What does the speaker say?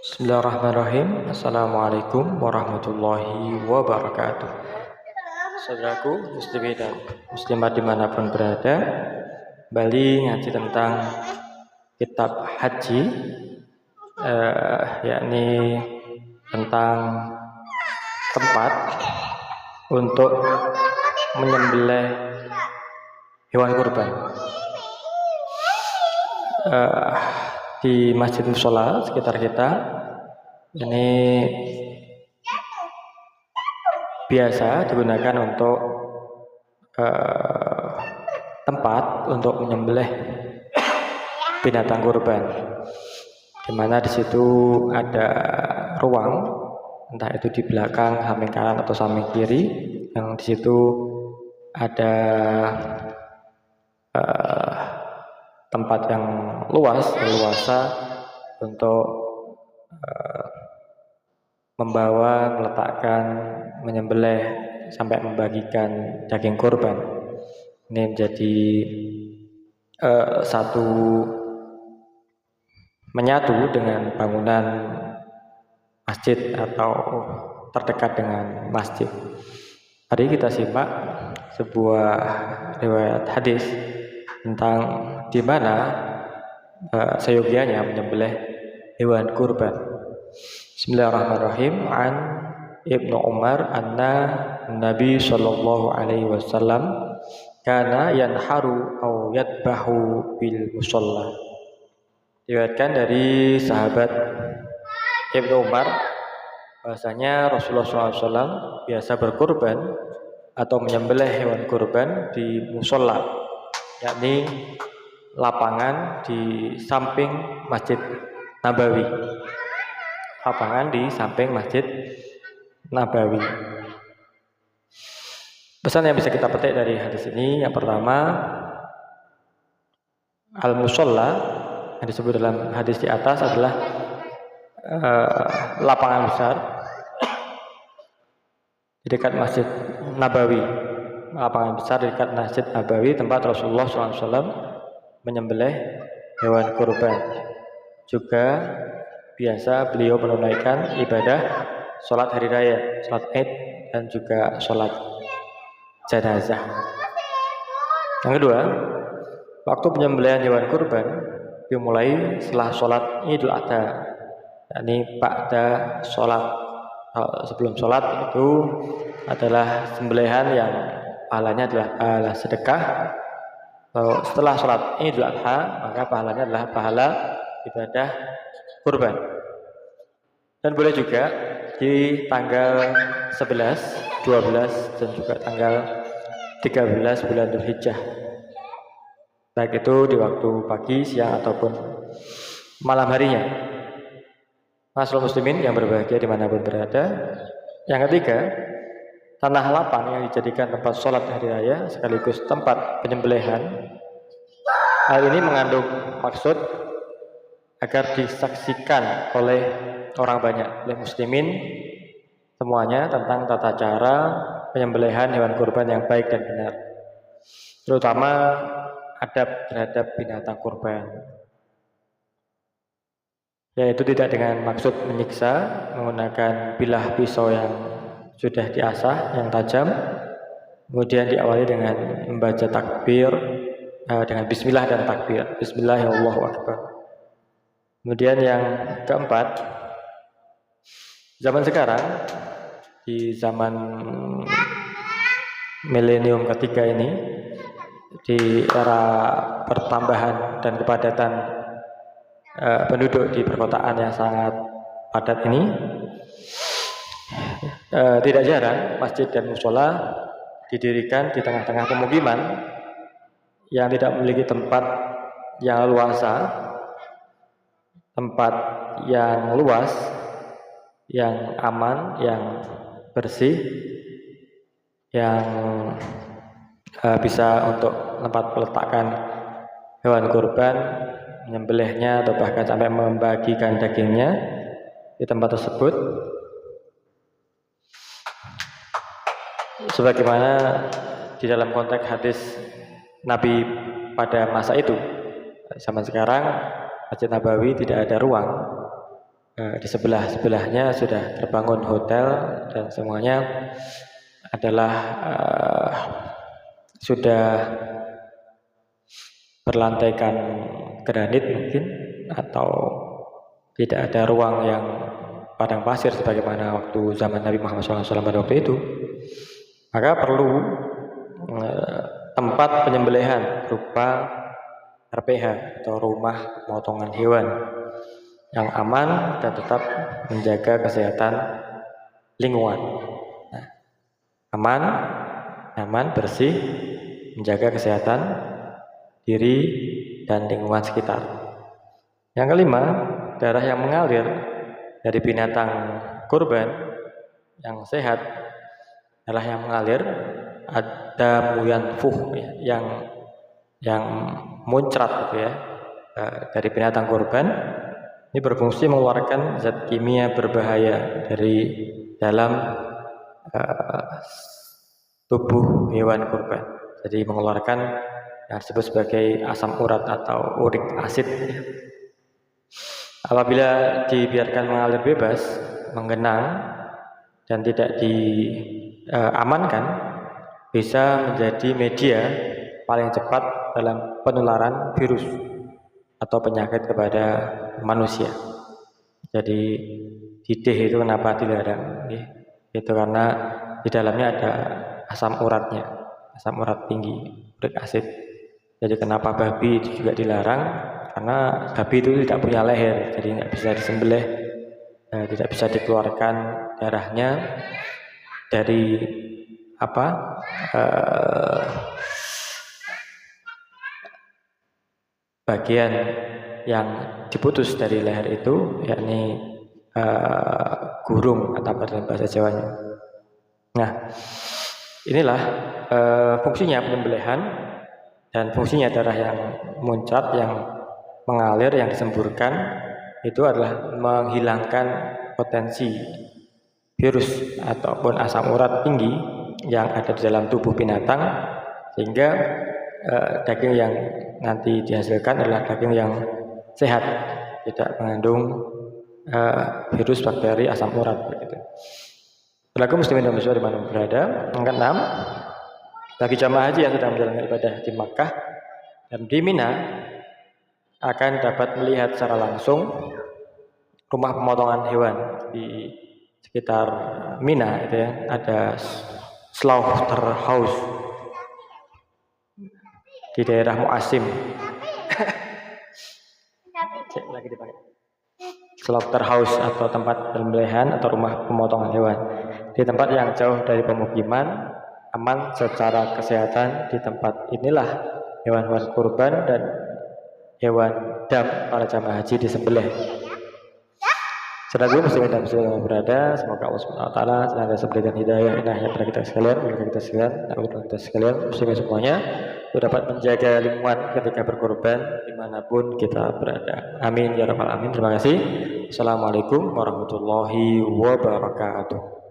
Bismillahirrahmanirrahim. Assalamualaikum warahmatullahi wabarakatuh. Saudaraku muslimin dan muslimat dimanapun berada, kembali ngaji tentang kitab haji, yakni tentang tempat untuk menyembelih hewan kurban. Di masjid mushola sekitar kita ini biasa digunakan untuk tempat untuk menyembelih binatang kurban, di mana di situ ada ruang, entah itu di belakang, samping kanan atau samping kiri, yang di situ ada tempat yang leluasa untuk membawa, meletakkan, menyembelih sampai membagikan daging kurban. Ini menjadi satu menyatu dengan bangunan masjid atau terdekat dengan masjid. Mari kita simak sebuah riwayat hadis tentang di mana seyogianya menyembelih hewan kurban. Bismillahirrahmanirrahim. An Ibnu Umar anna Nabi sallallahu alaihi wasallam kana yanharu aw yadbahu bil musalla. Diriwayatkan dari sahabat Ibnu Umar bahasanya Rasulullah SAW biasa berkurban atau menyembelih hewan kurban di musalla, yakni lapangan di samping Masjid Nabawi. Lapangan di samping Masjid Nabawi. Pesan yang bisa kita petik dari hadis ini, yang pertama, al-musholla yang disebut dalam hadis di atas adalah lapangan besar di dekat Masjid Nabawi. Lapangan besar di dekat Masjid Nabawi, tempat Rasulullah SAW menyembelih hewan kurban. Juga biasa beliau menunaikan ibadah sholat hari raya, sholat Id, dan juga sholat jenazah. Yang kedua, waktu penyembelihan hewan kurban dimulai setelah sholat Idul Adha, yakni ba'da sholat. Sebelum sholat itu adalah sembelihan yang pahalanya adalah pahala sedekah. Setelah sholat Idul Adha, maka pahalanya adalah pahala ibadah kurban. Dan boleh juga di tanggal 11, 12, dan juga tanggal 13 bulan Dzulhijjah, baik itu di waktu pagi, siang, ataupun malam harinya. Masyaallah muslimin yang berbahagia dimanapun berada. Yang ketiga, tanah lapang yang dijadikan tempat sholat hari raya sekaligus tempat penyembelihan. Hal ini mengandung maksud agar disaksikan oleh orang banyak, oleh muslimin semuanya, tentang tata cara penyembelihan hewan kurban yang baik dan benar, terutama adab terhadap binatang kurban, yaitu tidak dengan maksud menyiksa menggunakan bilah pisau yang sudah diasah, yang tajam, kemudian diawali dengan membaca takbir, dengan bismillah dan takbir, bismillahirrahmanirrahim. Kemudian yang keempat, zaman sekarang, di zaman milenium ketiga ini, di era pertambahan dan kepadatan penduduk di perkotaan yang sangat padat ini, tidak jarang masjid dan mushola didirikan di tengah-tengah pemukiman yang tidak memiliki tempat yang luasa, tempat yang luas, yang aman, yang bersih, yang bisa untuk tempat meletakkan hewan kurban, menyembelihnya, atau bahkan sampai membagikan dagingnya di tempat tersebut, sebagaimana di dalam konteks hadis Nabi pada masa itu. Zaman sekarang Masjid Nabawi tidak ada ruang. Di sebelah-sebelahnya sudah terbangun hotel dan semuanya adalah sudah berlantaikan granit mungkin, atau tidak ada ruang yang padang pasir sebagaimana waktu zaman Nabi Muhammad SAW pada waktu itu. Maka perlu tempat penyembelihan berupa RPH atau rumah pemotongan hewan yang aman dan tetap menjaga kesehatan lingkungan. Nah, aman, bersih, menjaga kesehatan diri dan lingkungan sekitar. Yang kelima, darah yang mengalir dari binatang kurban yang sehat, darah yang mengalir ada muyanfuh ya, yang muncrat gitu ya, dari binatang kurban. Ini berfungsi mengeluarkan zat kimia berbahaya dari dalam tubuh hewan kurban. Jadi mengeluarkan yang disebut sebagai asam urat atau uric acid. Apabila dibiarkan mengalir bebas, menggenang dan tidak diamankan, bisa menjadi media paling cepat dalam penularan virus atau penyakit kepada manusia. Jadi didih itu kenapa dilarang? Itu karena di dalamnya ada asam uratnya, asam urat tinggi, uric acid. Jadi kenapa babi itu juga dilarang? Karena babi itu tidak punya leher, jadi nggak bisa disembelih, tidak bisa dikeluarkan darahnya dari bagian yang diputus dari leher itu, yakni gurung atau dalam bahasa Jawanya. Nah, inilah fungsinya penyembelihan dan fungsinya darah yang muncrat, yang mengalir, yang disemburkan itu adalah menghilangkan potensi virus ataupun asam urat tinggi yang ada di dalam tubuh binatang, sehingga daging yang nanti dihasilkan adalah daging yang sehat, tidak mengandung virus, bakteri, asam urat begitu. Berlaku muslimin dan muslimat dimana berada. Yang keenam, bagi jamaah haji yang sedang menjalankan ibadah di Makkah dan di Mina akan dapat melihat secara langsung rumah pemotongan hewan di sekitar Mina itu ya. Ada slaughterhouse di daerah Muasim. Cek lagi dipakai. Slaughterhouse atau tempat penyembelihan atau rumah pemotongan hewan di tempat yang jauh dari pemukiman, aman secara kesehatan. Di tempat inilah hewan-hewan kurban dan hewan dam para jamaah haji disembelih. Saudaraku muslimin dan muslimat yang berada, semoga Allah Subhanahu wa taala senantiasa berikan hidayah inayah kepada kita sekalian, kepada kita sekalian, kepada kita sekalian, muslimin semuanya, untuk dapat menjaga lingkungan ketika berkorban dimanapun kita berada. Amin ya rabbal alamin. Terima kasih. Assalamualaikum warahmatullahi wabarakatuh.